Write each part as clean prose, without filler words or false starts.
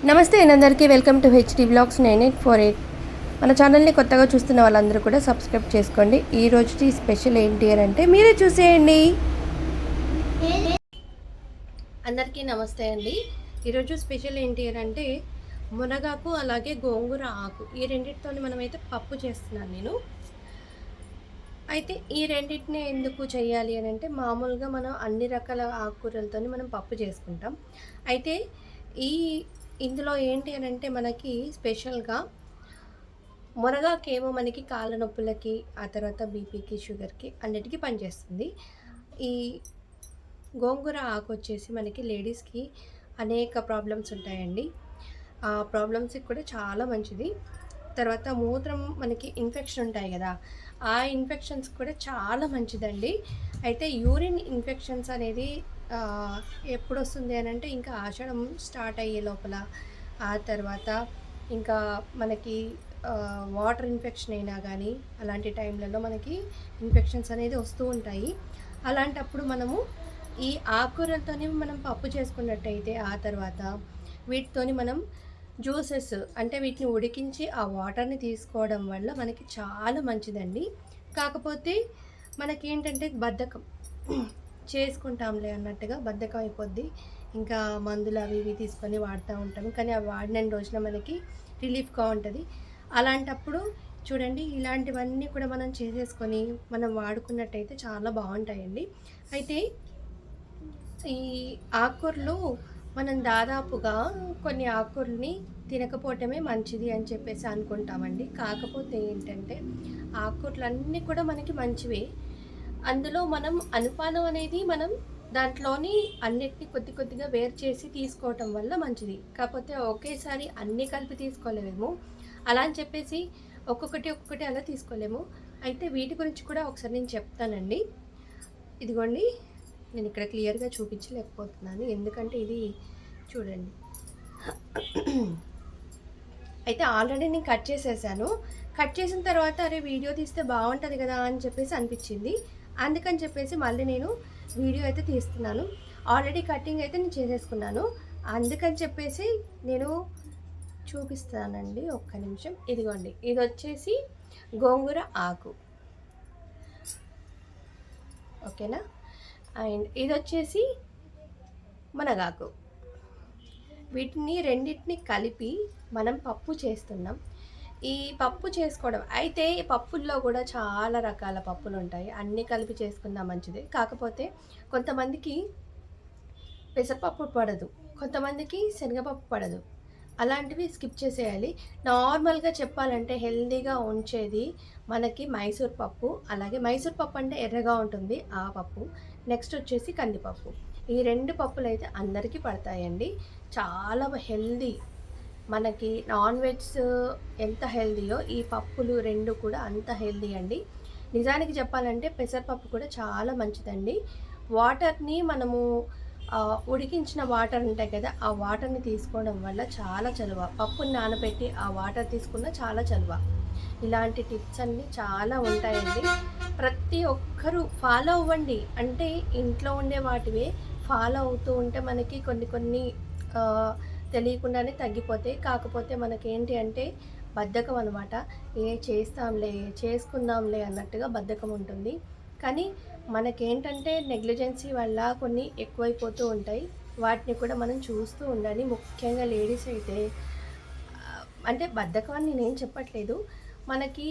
నమస్తే అందరికీ welcome to HD blogs 9848. మన ఛానల్ని కొత్తగా చూస్తున్న వాళ్ళందరూ కూడా సబ్స్క్రైబ్ చేసుకోండి. ఈ రోజుకి స్పెషల్ ఏంటి అని అంటే మీరే చూసేయండి. అందరికీ నమస్తే అండి. ఈరోజు స్పెషల్ ఏంటి అని అంటే మునగాకు అలాగే గోంగూర ఆకు ఈ రెండింటితో మనమైతే పప్పు చేస్తున్నాను నేను. అయితే ఈ రెండింటిని ఎందుకు చేయాలి అని అంటే మామూలుగా మనం అన్ని రకాల ఆకుకూరలతో మనం పప్పు చేసుకుంటాం. అయితే ఈ ఇందులో ఏంటి అని అంటే మనకి స్పెషల్గా మునగాకేమో మనకి కాళ్ళ నొప్పులకి, ఆ తర్వాత బీపీకి, షుగర్కి అన్నిటికీ పనిచేస్తుంది. ఈ గోంగూర ఆకు వచ్చేసి మనకి లేడీస్కి అనేక ప్రాబ్లమ్స్ ఉంటాయండి. ఆ ప్రాబ్లమ్స్కి కూడా చాలా మంచిది. తర్వాత మూత్రం మనకి ఇన్ఫెక్షన్ ఉంటాయి కదా, ఆ ఇన్ఫెక్షన్స్ కూడా చాలా మంచిదండి. అయితే యూరిన్ ఇన్ఫెక్షన్స్ అనేది ఎప్పుడు వస్తుంది అని అంటే ఇంకా ఆషాఢం స్టార్ట్ అయ్యే లోపల, ఆ తర్వాత ఇంకా మనకి వాటర్ ఇన్ఫెక్షన్ అయినా కానీ అలాంటి టైంలలో మనకి ఇన్ఫెక్షన్స్ అనేది వస్తూ ఉంటాయి. అలాంటప్పుడు మనము ఈ ఆకుకూరలతోనే మనం పప్పు చేసుకున్నట్టయితే ఆ తర్వాత వీటితోని మనం జ్యూసెస్ అంటే వీటిని ఉడికించి ఆ వాటర్ని తీసుకోవడం వల్ల మనకి చాలా మంచిదండి. కాకపోతే మనకేంటంటే బద్ధకం, చేసుకుంటాంలే అన్నట్టుగా బద్ధకం అయిపోద్ది. ఇంకా మందులు అవి ఇవి తీసుకొని వాడుతూ ఉంటాము, కానీ అవి వాడిన రోజున మనకి రిలీఫ్గా ఉంటుంది. అలాంటప్పుడు చూడండి, ఇలాంటివన్నీ కూడా మనం చేసేసుకొని మనం వాడుకున్నట్టయితే చాలా బాగుంటాయండి. అయితే ఈ ఆకుకూరలు మనం దాదాపుగా కొన్ని ఆకుకూరల్ని తినకపోవటమే మంచిది అని చెప్పేసి అనుకుంటామండి. కాకపోతే ఏంటంటే ఆకుకూరలన్నీ కూడా మనకి మంచివే. అందులో మనం అనుపానం అనేది మనం దాంట్లోని అన్నిటిని కొద్ది కొద్దిగా వేరు చేసి తీసుకోవటం వల్ల మంచిది. కాకపోతే ఒకేసారి అన్నీ కలిపి తీసుకోలేమేమో, అలా అని చెప్పేసి ఒక్కొక్కటి ఒక్కొక్కటి అలా తీసుకోలేము. అయితే వీటి గురించి కూడా ఒకసారి నేను చెప్తానండి. ఇదిగోండి, నేను ఇక్కడ క్లియర్గా చూపించలేకపోతున్నాను ఎందుకంటే ఇది చూడండి. అయితే ఆల్రెడీ నేను కట్ చేసేసాను. కట్ చేసిన తర్వాత అరే వీడియో తీస్తే బాగుంటుంది కదా అని చెప్పేసి అనిపించింది. అందుకని చెప్పేసి మళ్ళీ నేను వీడియో అయితే తీస్తున్నాను. ఆల్రెడీ కటింగ్ అయితే నేను చేసేసుకున్నాను, అందుకని చెప్పేసి నేను చూపిస్తానండి. ఒక్క నిమిషం. ఇదిగోండి, ఇది వచ్చేసి గోంగూర ఆకు, ఓకేనా. అండ్ ఇది వచ్చేసి మునగాకు. వీటిని రెండింటిని కలిపి మనం పప్పు చేస్తున్నాం. ఈ పప్పు చేసుకోవడం అయితే ఈ పప్పుల్లో కూడా చాలా రకాల పప్పులు ఉంటాయి, అన్నీ కలిపి చేసుకున్నా మంచిదే. కాకపోతే కొంతమందికి పెసరపప్పు పడదు, కొంతమందికి శనగపప్పు పడదు. అలాంటివి స్కిప్ చేసేయాలి. నార్మల్గా చెప్పాలంటే హెల్తీగా ఉంచేది మనకి మైసూర్ పప్పు, అలాగే మైసూర్ పప్పు అంటే ఎర్రగా ఉంటుంది ఆ పప్పు. నెక్స్ట్ వచ్చేసి కందిపప్పు. ఈ రెండు పప్పులు అయితే అందరికీ పడతాయండి. చాలా హెల్దీ. మనకి నాన్ వెజ్ ఎంత హెల్దీయో ఈ పప్పులు రెండు కూడా అంత హెల్దీ అండి. నిజానికి చెప్పాలంటే పెసరపప్పు కూడా చాలా మంచిదండి. వాటర్ని మనము ఉడికించిన వాటర్ ఉంటాయి కదా, ఆ వాటర్ని తీసుకోవడం వల్ల చాలా చలువ. పప్పుని నానబెట్టి ఆ వాటర్ తీసుకున్న చాలా చలువ. ఇలాంటి టిప్స్ అన్నీ చాలా ఉంటాయండి. ప్రతి ఒక్కరూ ఫాలో అవ్వండి. అంటే ఇంట్లో ఉండే వాటివే ఫాలో అవుతూ ఉంటే మనకి కొన్ని కొన్ని తెలియకుండానే తగ్గిపోతాయి. కాకపోతే మనకేంటి అంటే బద్ధకం అనమాట. చేస్తాంలే, చేసుకుందాంలే అన్నట్టుగా బద్ధకం ఉంటుంది. కానీ మనకేంటంటే నెగ్లిజెన్సీ వల్ల కొన్ని ఎక్కువైపోతూ ఉంటాయి. వాటిని కూడా మనం చూస్తూ ఉండాలి. ముఖ్యంగా లేడీస్ అయితే అంటే బద్ధకం అని నేనేం చెప్పట్లేదు, మనకి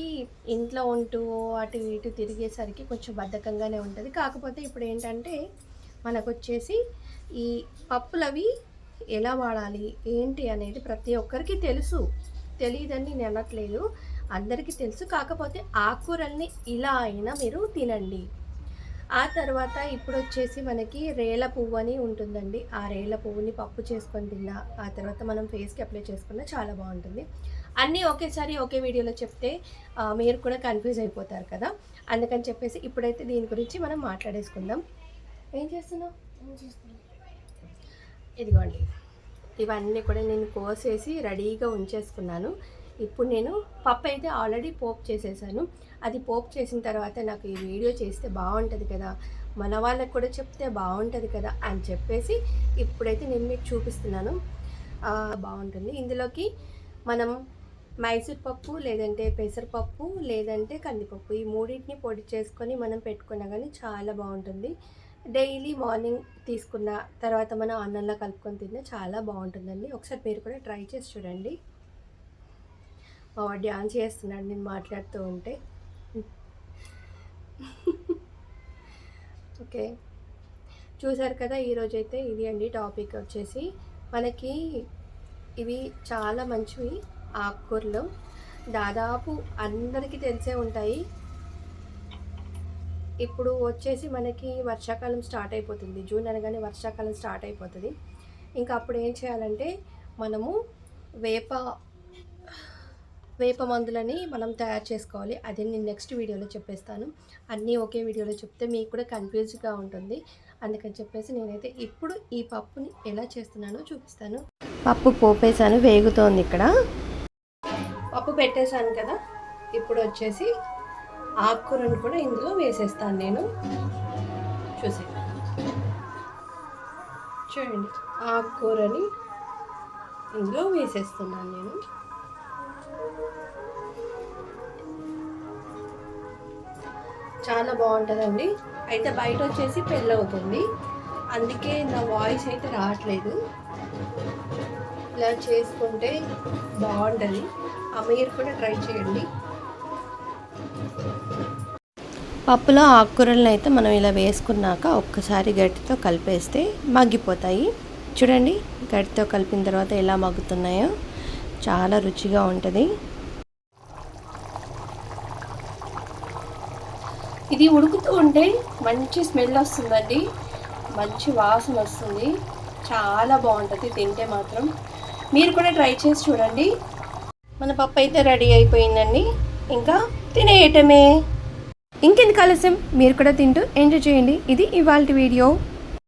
ఇంట్లో ఉంటూ అటు ఇటు తిరిగేసరికి కొంచెం బద్ధకంగానే ఉంటుంది. కాకపోతే ఇప్పుడు ఏంటంటే మనకొచ్చేసి ఈ పప్పులవి ఎలా వాడాలి ఏంటి అనేది ప్రతి ఒక్కరికి తెలుసు. తెలియదని నేను అనట్లేదు, అందరికీ తెలుసు. కాకపోతే ఆకుకూరల్ని ఇలా అయినా మీరు తినండి. ఆ తర్వాత ఇప్పుడు వచ్చేసి మనకి రేల పువ్వు అని ఉంటుందండి. ఆ రేల పువ్వుని పప్పు చేసుకొని తిన్నా, ఆ తర్వాత మనం ఫేస్కి అప్లై చేసుకున్నా చాలా బాగుంటుంది. అన్నీ ఒకేసారి ఒకే వీడియోలో చెప్తే మీరు కూడా కన్ఫ్యూజ్ అయిపోతారు కదా, అందుకని చెప్పేసి ఇప్పుడైతే దీని గురించి మనం మాట్లాడేసుకుందాం. ఏం చేస్తున్నావు? ఇదిగోండి, ఇవన్నీ కూడా నేను కోసేసి రెడీగా ఉంచేసుకున్నాను. ఇప్పుడు నేను పప్పు అయితే ఆల్రెడీ పోపు చేసేసాను. అది పోపు చేసిన తర్వాత నాకు ఈ వీడియో చేస్తే బాగుంటుంది కదా, మన వాళ్ళకి కూడా చెప్తే బాగుంటుంది కదా అని చెప్పేసి ఇప్పుడైతే నేను మీకు చూపిస్తున్నాను. బాగుంటుంది. ఇందులోకి మనం మైసూర్ పప్పు, లేదంటే పెసరపప్పు, లేదంటే కందిపప్పు, ఈ మూడింటిని పొడి చేసుకొని మనం పెట్టుకున్నా కానీ చాలా బాగుంటుంది. డైలీ మార్నింగ్ తీసుకున్న తర్వాత మనం అన్నంలో కలుపుకొని తిన్నా చాలా బాగుంటుందండి. ఒకసారి మీరు కూడా ట్రై చేసి చూడండి. మా వాడు డ్యాన్స్ చేస్తున్నాడు నేను మాట్లాడుతూ ఉంటే. ఓకే, చూసారు కదా, ఈరోజైతే ఇది అండి టాపిక్ వచ్చేసి. మనకి ఇవి చాలా మంచివి ఆకుకూరలు, దాదాపు అందరికీ తెలిసే ఉంటాయి. ఇప్పుడు వచ్చేసి మనకి వర్షాకాలం స్టార్ట్ అయిపోతుంది, జూన్ అనగానే వర్షాకాలం స్టార్ట్ అయిపోతుంది. ఇంకా అప్పుడు ఏం చేయాలంటే మనము వేప మందులని మనం తయారు చేసుకోవాలి. అది నేను నెక్స్ట్ వీడియోలో చెప్పేస్తాను. అన్నీ ఒకే వీడియోలో చెప్తే మీకు కూడా కన్ఫ్యూజ్గా ఉంటుంది. అందుకని చెప్పేసి నేనైతే ఇప్పుడు ఈ పప్పుని ఎలా చేస్తున్నానో చూపిస్తాను. పప్పు పోపేసాను, వేగుతోంది. ఇక్కడ పప్పు పెట్టేశాను కదా, ఇప్పుడు వచ్చేసి ఆకుకూరను కూడా ఇందులో వేసేస్తాను నేను. చూడండి, ఆకుకూరని ఇందులో వేసేస్తున్నాను నేను. చాలా బాగుంటుందండి. అయితే బయట వచ్చేసి పెళ్ళి అవుతుంది, అందుకే నా వాయిస్ అయితే రావట్లేదు. ఇలా చేసుకుంటే బాగుంటుంది. మీరు కూడా ట్రై చేయండి. పప్పులో ఆకుకూరలను అయితే మనం ఇలా వేసుకున్నాక ఒక్కసారి గట్టితో కలిపేస్తే మగ్గిపోతాయి. చూడండి, గట్టితో కలిపిన తర్వాత ఎలా మగ్గుతున్నాయో చాలా రుచిగా ఉంటుంది. ఇది ఉడుకుతూ ఉంటే మంచి స్మెల్ వస్తుందండి, మంచి వాసన వస్తుంది, చాలా బాగుంటుంది తింటే మాత్రం. మీరు కూడా ట్రై చేసి చూడండి. మన పప్పు అయితే రెడీ అయిపోయిందండి, ఇంకా తినేయటమే. ఇంకెందుకు ఆలస్యం, మీరు కూడా తింటూ ఎంజాయ్ చేయండి. ఇది ఇవాల్టి వీడియో.